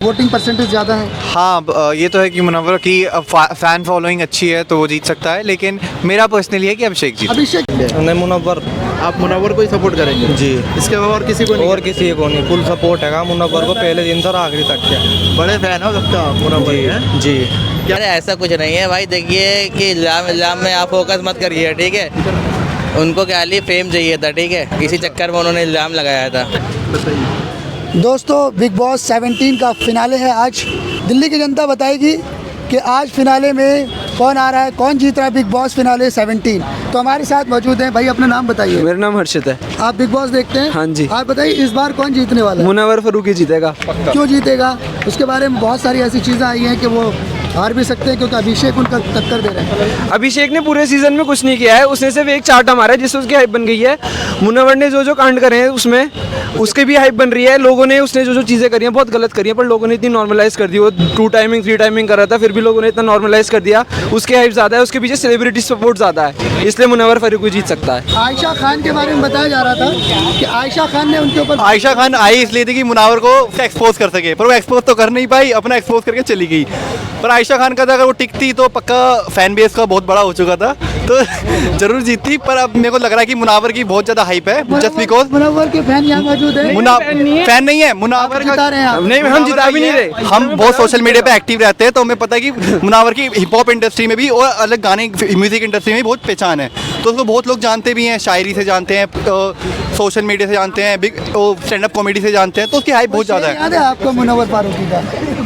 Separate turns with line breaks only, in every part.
Voting percentage ज़्यादा है।
हाँ, ये तो है कि मुनव्वर की फ़ैन फॉलोइंग अच्छी है तो वो जीत सकता है, लेकिन मेरा पर्सनली है कि अभिषेक जीत।
अभिषेक
नहीं, मुनव्वर।
आप मुनव्वर को ही सपोर्ट करेंगे?
जी।
इसके अलावा और किसी को नहीं?
और किसी को नहीं, फुल सपोर्ट है मुनव्वर को, पहले दिन से आखिरी तक के।
बड़े फैन हो लगता है मुनव्वर के?
जी।
अरे ऐसा कुछ नहीं है भाई, देखिए कि इल्ज़ाम में आप फोकस मत करिए, ठीक है। उनको क्या लिए फेम चाहिए था, ठीक है, इसी चक्कर में उन्होंने इल्ज़ाम लगाया था।
दोस्तों, बिग बॉस 17 का फिनाले है आज। दिल्ली की जनता बताएगी कि आज फिनाले में कौन आ रहा है, कौन जीत रहा है बिग बॉस फिनाले 17। तो हमारे साथ मौजूद हैं। भाई अपना नाम बताइए।
मेरा नाम हर्षित है।
आप बिग बॉस देखते हैं?
हाँ जी।
आप बताइए इस बार कौन जीतने वाला है?
मुनव्वर फारूकी जीतेगा।
क्यों जीतेगा? उसके बारे में बहुत सारी ऐसी चीज़ें आई हैं कि वो हार भी सकते हैं क्योंकि अभिषेक उनका टक्कर दे रहे हैं।
अभिषेक ने पूरे सीजन में कुछ नहीं किया है, उसने सिर्फ एक चार्ट मारा है जिससे उसकी हाइप बन गई है। मुनव्वर ने जो जो कांड करे हैं उसमें उसकी भी हाइप बन रही है। लोगों ने उसने जो जो चीज़ें करी हैं बहुत गलत करी हैं, पर लोगों ने इतनी नॉर्मलाइज कर दी। वो 2 टाइमिंग 3 टाइमिंग कर रहा था, फिर भी लोगों ने इतना नॉर्मलाइज कर दिया। उसकी हाइप ज़्यादा है, उसके पीछे सेलिब्रिटी सपोर्ट ज़्यादा है, इसलिए मुनव्वर फारूकी जीत सकता है।
आयशा खान के बारे में बताया जा रहा था कि आयशा खान ने उनके ऊपर
आयशा खान आई इसलिए थी कि मुनव्वर को एक्सपोज कर सके, पर वो एक्सपोज तो कर नहीं पाई, अपना एक्सपोज करके चली गई। पर आयशा खान का अगर वो टिकती तो पक्का फैन बेस का बहुत बड़ा हो चुका था, तो जरूर जीतती। पर अब मेरे को लग रहा है कि मुनव्वर की बहुत ज़्यादा हाइप है, जस्ट बिकॉज
मुनव्वर के फैन यहाँ मौजूद है।
फैन नहीं है मुनव्वर
जिता रहे हैं आप?
नहीं, हम जिता भी नहीं रहे।
हम बहुत सोशल मीडिया पे एक्टिव रहते हैं, तो हमें पता है कि मुनव्वर की हिप हॉप इंडस्ट्री में भी और अलग गाने म्यूजिक इंडस्ट्री में भी बहुत पहचान है, तो उसको बहुत लोग जानते भी हैं, शायरी से जानते हैं, सोशल मीडिया से जानते हैं, बिग स्टैंड अप कॉमेडी से जानते हैं, तो उसकी हाइप बहुत ज़्यादा है।
याद है आपको मुनव्वर फारूकी का?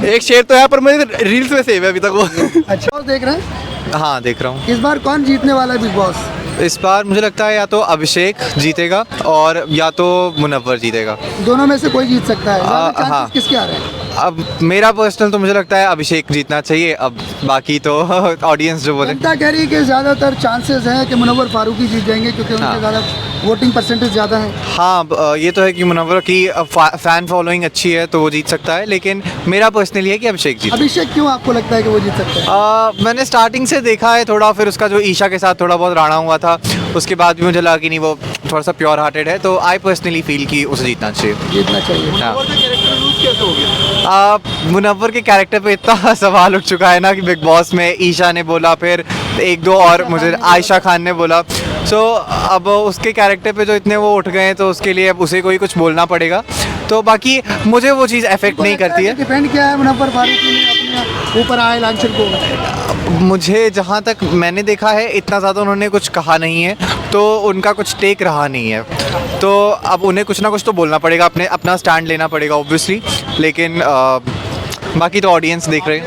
एक शेर तो है पर मुझे रील्स में सेव है अभी तक वो।
अच्छा, देख रहे हैं?
हाँ, देख रहा हूँ।
इस बार कौन जीतने वाला है बिग बॉस?
इस बार मुझे लगता है या तो अभिषेक जीतेगा और या तो मुनव्वर जीतेगा।
दोनों में से कोई जीत सकता है। ज़्यादा
हाँ।
चांसेस किसके आ रहे हैं?
अब मेरा पर्सनल तो मुझे लगता है अभिषेक जीतना चाहिए, अब बाकी तो ऑडियंस जो बोले।
जनता कह रही है कि ज़्यादातर चांसेस हैं कि मुनव्वर फारूकी जीत जाएंगे क्योंकि उनके ज़्यादा वोटिंग परसेंटेज ज़्यादा है।
हाँ, ये तो है कि मुनव्वर की फ़ैन फॉलोइंग अच्छी है तो वो जीत सकता है, लेकिन मेरा पर्सनली है कि अभिषेक जीत।
अभिषेक क्यों आपको लगता है कि वो जीत सकता है?
मैंने स्टार्टिंग से देखा है थोड़ा, फिर उसका जो ईशा के साथ थोड़ा बहुत राणा हुआ था, उसके बाद भी मुझे लगा कि नहीं वो थोड़ा सा प्योर हार्टेड है, तो आई पर्सनली फील कि उसे जीतना चाहिए।
जीतना चाहिए।
हाँ। मुनव्वर के कैरेक्टर पे इतना सवाल उठ चुका है ना कि बिग बॉस में ईशा ने बोला, फिर 1-2 और मुझे आयशा खान ने बोला, सो अब उसके कैरेक्टर पे जो इतने वो उठ गए हैं तो उसके लिए अब उसे कोई कुछ बोलना पड़ेगा। तो बाकी मुझे वो चीज़ अफेक्ट नहीं करती है।
डिपेंड किया है मुनव्वर फारूकी ने अपने ऊपर आए लांछन को।
मुझे जहाँ तक मैंने देखा है इतना ज़्यादा उन्होंने कुछ कहा नहीं है, तो उनका कुछ टेक रहा नहीं है, तो अब उन्हें कुछ ना कुछ तो बोलना पड़ेगा, अपना स्टैंड लेना पड़ेगा ऑब्वियसली, लेकिन बाकी तो ऑडियंस देख रहे हैं।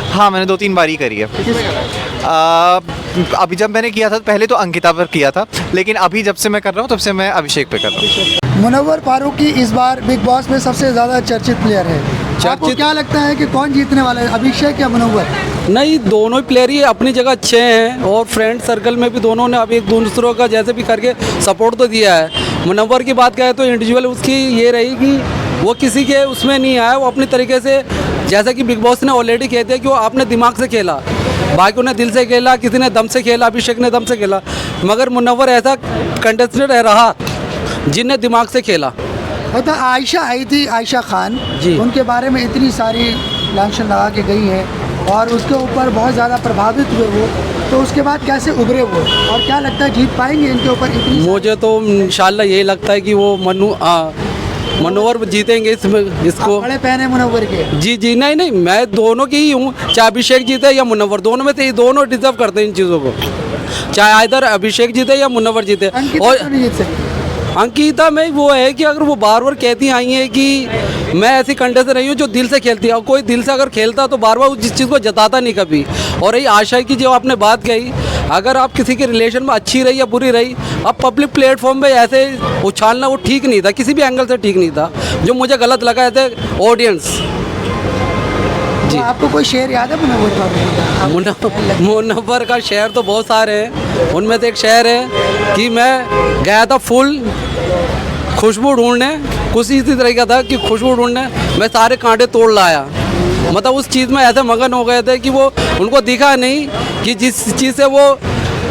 हाँ, मैंने 2-3 बार ही करी है। अभी जब मैंने किया था पहले तो अंकिता पर किया था, लेकिन अभी जब से मैं कर रहा हूँ तब से मैं अभिषेक पे कर रहा हूँ।
मुनव्वर फारूकी इस बार बिग बॉस में सबसे ज़्यादा चर्चित प्लेयर है। आपको क्या लगता है कि कौन जीतने वाला है, अभिषेक या मुनव्वर?
नहीं, दोनों ही प्लेयर ही अपनी जगह अच्छे हैं और फ्रेंड सर्कल में भी दोनों ने अब एक दूसरों का जैसे भी करके सपोर्ट तो दिया है। मुनव्वर की बात करें तो इंडिविजुअल उसकी ये रही कि वो किसी के उसमें नहीं आया, वो अपनी तरीके से, जैसा कि बिग बॉस ने ऑलरेडी कह दिया कि वो आपने दिमाग से खेला, बाकी ने दिल से खेला, किसी ने दम से खेला, अभिषेक ने दम से खेला, मगर मुनव्वर ऐसा कंटेस्टेंट रहा जिनने दिमाग से खेला।
तो आयशा आई थी, आयशा खान
जी,
उनके बारे में इतनी सारी लांछन लगा के गई है और उसके ऊपर बहुत ज़्यादा प्रभावित हुए वो, तो उसके बाद कैसे उभरे वो और क्या लगता है जीत पाएंगे इनके ऊपर इतनी?
मुझे तो इंशाल्लाह यही लगता है कि वो मुनव्वर जीतेंगे इसको।
बड़े फैन है मुनव्वर के?
जी, नहीं, मैं दोनों की ही हूँ, चाहे अभिषेक जीते या मुनव्वर, दोनों में से ही दोनों डिजर्व करते हैं इन चीज़ों को, चाहे इधर अभिषेक जीते या मुनव्वर जीते। और अंकिता में वो है कि अगर वो बार बार कहती आई है कि मैं ऐसी कंटेस्टेंट नहीं हूँ जो दिल से खेलती है, और कोई दिल से अगर खेलता तो बार बार उस चीज़ को जताता नहीं कभी। और यही आशा की जो आपने बात कही, अगर आप किसी के रिलेशन में अच्छी रही या बुरी रही, अब पब्लिक प्लेटफॉर्म पे ऐसे उछालना वो ठीक नहीं था, किसी भी एंगल से ठीक नहीं था, जो मुझे गलत लगा ऐसे ऑडियंस।
जी, आपको कोई शेर याद है मुनव्वर का?
मुनव्वर का शेर तो बहुत सारे हैं, उनमें से एक शेर है कि मैं गया था फूल खुशबू ढूंढने, कुछ इसी तरह का था कि खुशबू ढूंढने मैं सारे कांटे तोड़ लाया। मतलब उस चीज़ में ऐसे मगन हो गए थे कि वो उनको दिखा नहीं कि जिस चीज़ से वो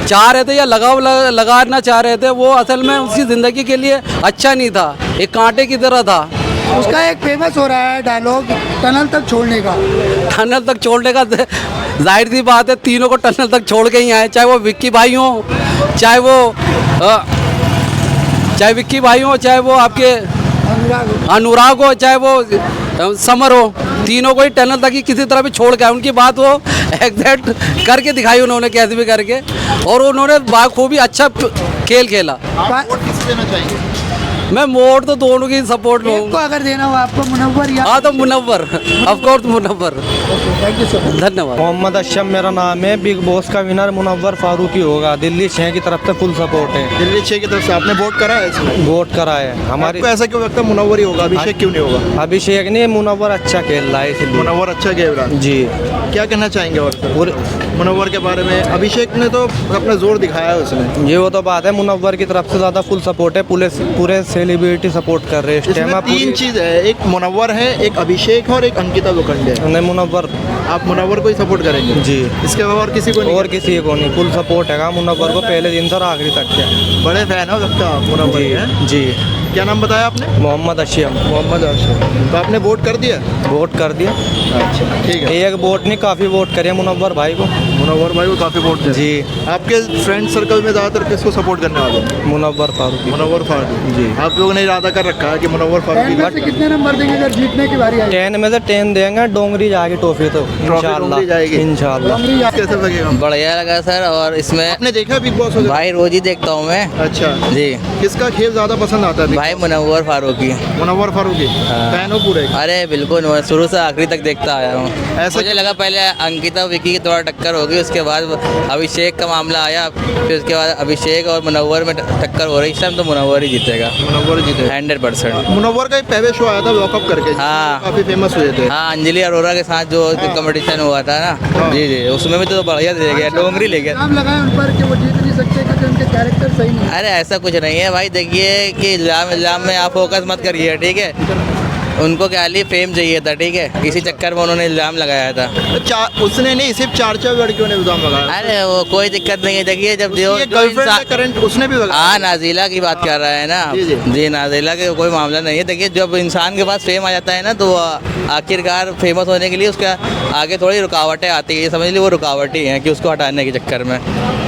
चाह रहे थे या लगाना चाह रहे थे वो असल में उसकी ज़िंदगी के लिए अच्छा नहीं था, एक कांटे की तरह था।
उसका एक फेमस हो रहा है डायलॉग टनल तक छोड़ने का।
टनल तक छोड़ने का जाहिर सी बात है, तीनों को टनल तक छोड़ के ही आए, चाहे वो विक्की भाई हो, चाहे विक्की भाई हो, चाहे वो आपके अनुराग हो, चाहे वो समर हो, तीनों को ही टनल तक ही किसी तरह भी छोड़ के आए। उनकी बात वो एग्जैक्ट करके दिखाई उन्होंने, कैसे भी करके, और उन्होंने बाखूबी अच्छा खेल खेला।
वोट किसे देना चाहेंगे?
मैं वोट तो दोनों की सपोर्ट में
एक को
हूँ।
अगर देना हो आपको, मुनव्वर या
हाँ तो Munawar, of course Munawar.
Thank you so much.
धन्यवाद।
मोहम्मद अशम मेरा नाम है। बिग बॉस का विनर मुनव्वर फारूकी होगा। दिल्ली 6 की तरफ से फुल सपोर्ट है।
दिल्ली 6 की तरफ से आपने वोट करा है इसमें?
वोट करा है हमारी।
आपको ऐसा क्यों लगता है मुनव्वर ही होगा, अभिषेक क्यों नहीं होगा?
अभिषेक नहीं, मुनव्वर अच्छा खेल रहा है इसलिए।
मुनव्वर अच्छा खेल रहा है।
जी।
क्या कहना चाहेंगे और मुनव्वर के बारे में? अभिषेक ने तो अपना जोर दिखाया है उसने।
ये वो तो बात है, मुनव्वर की तरफ से ज़्यादा फुल सपोर्ट है। पूरे सेलिब्रिटी सपोर्ट कर रहे हैं इस टाइम।
इसमें 3 चीज है, एक मुनव्वर है, एक अभिषेक है और एक अंकिता लोखंडे है।
नहीं, मुनव्वर।
आप मुनव्वर को ही सपोर्ट करेंगे?
जी।
इसके अलावा और किसी को नहीं?
और किसी को नहीं, फुल सपोर्ट है मुनव्वर को पहले दिन से और आखिरी तक के।
बड़े फैन हो लगता है आप मुनव्वर के, हैं?
जी।
क्या नाम बताया आपने?
मोहम्मद अशम।
मोहम्मद अशरफ। तो आपने वोट कर दिया?
वोट कर दिया।
अच्छा, ठीक है।
एक वोट नहीं, काफ़ी वोट करे मुनव्वर भाई को।
मुनव्वर भाई को काफी वोट
जी।
आपके फ्रेंड सर्कल में ज्यादातर किसको सपोर्ट करने वाले हैं?
मुनव्वर फारूकी।
मुनव्वर फारूकी।
जी।
आप लोगों ने इरादा कर रखा है कि मुनव्वर
10
फारूकी
में से कितने नंबर देंगे अगर जीतने की बारी आई?
10 में से 10 देंगे। डोंगरी जाएगी ट्रॉफी तो
डोंगरी जाएगी।
इंशाल्लाह।
डोंगरी या-
कैसे लगेगा?
बढ़िया लगा सर। और इसमें
आपने देखा बिग बॉस वगैरह?
भाई रोज ही देखता हूँ मैं।
अच्छा,
जी।
किसका खेल ज्यादा पसंद आता है?
भाई मुनव्वर फारूकी।
मुनव्वर फारूकी फैन हो पूरे?
अरे बिल्कुल, मैं शुरू से आखिरी तक देखता आया हूँ।
ऐसा
मुझे लगा पहले अंकिता विकी की थोड़ा टक्कर होगी, उसके बाद अभिषेक का मामला आया, फिर उसके बाद अभिषेक और मुनव्वर में टक्कर हो रही। इस टाइम तो मुनव्वर ही जीतेगा
मुनव्वर जीते।
100%।
मुनव्वर का एक पहले शो आया था वॉकअप करके,
हाँ।
काफी फेमस हुए थे।
हाँ, अंजलि अरोरा के साथ जो कंपटीशन हुआ था ना,
हाँ।
जी जी, उसमें भी तो बढ़िया ले गया, डोंगरी ले गया।
नाम लगाए उन पर कि वो जीत नहीं सकते क्योंकि उनके कैरेक्टर सही नहीं है।
अरे ऐसा कुछ नहीं है भाई, देखिए कि इल्जाम में आप फोकस मत करिए, ठीक है। उनको क्या लिए फेम चाहिए था, ठीक है, इसी चक्कर में उन्होंने इल्ज़ाम लगाया था।
उसने नहीं, सिर्फ 4 लड़कियों ने इल्जाम लगाया।
अरे वो कोई दिक्कत नहीं है, देखिए जब
गर्लफ्रेंड है करंट, उसने भी लगाया।
हाँ, नाजिला की बात कर रहा है ना।
जी, जी।
जी, नाजिला के कोई मामला नहीं है। देखिए जब इंसान के पास फेम आ जाता है ना, तो आखिरकार फेमस होने के लिए उसका आगे थोड़ी रुकावटें आती है। समझ ली वो रुकावटें हैं कि उसको हटाने के चक्कर में।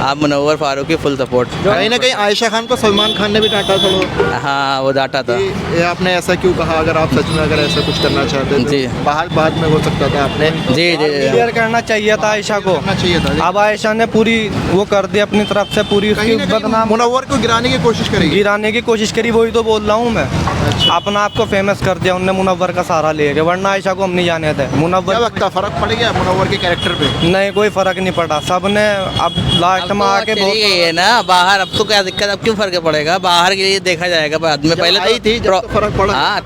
आप मुनव्वर फारूकी फुल सपोर्ट।
कहीं ना कहीं आयशा खान को सलमान खान ने भी डांटा था वो।
हाँ, वो डांटा था।
ये आपने ऐसा क्यों कहा? अगर आप सच में अगर ऐसा कुछ करना चाहते
जी।
तो बाद में हो सकता था आपने
जी जी।
क्लियर करना चाहिए था आयशा को।
करना चाहिए था।
अब आयशा ने पूरी वो कर दी अपनी तरफ से, पूरी उसकी
कहीं ना कहीं
बदनाम
मुनव्वर को गिराने की कोशिश करेगी।
गिराने की कोशिश करी। वही तो बोल रहा हूँ मैं। अपना आपको फेमस कर दिया उनने मुनव्वर का सहारा लेके, वरना आयशा को हम नहीं जाने थे।
क्या
मुनव्वर
लगता फर्क पड़ गया मुनव्वर के कैरेक्टर पे?
नहीं, कोई फर्क नहीं पड़ा। सबने अब लास्ट में आके
चली गई है ना बाहर, अब तो क्या दिक्कत, अब क्यों फर्क पड़ेगा? बाहर के लिए देखा जाएगा बाद में।
जब
पहले
आई थी, जब तो फर्क पड़ा।
हाँ,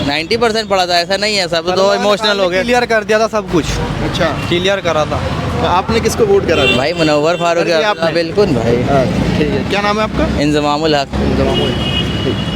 90% पड़ा था, ऐसा नहीं है। सब तो इमोशनल हो गए।
क्लियर कर दिया था सब कुछ,
अच्छा,
क्लियर करा था।
तो आपने किसको वोट करा था?
भाई मुनव्वर फारूकी।
कर दिया आपने?
बिल्कुल भाई।
ठीक है। क्या नाम है आपका?
इंजमामुल हक।
ठीक।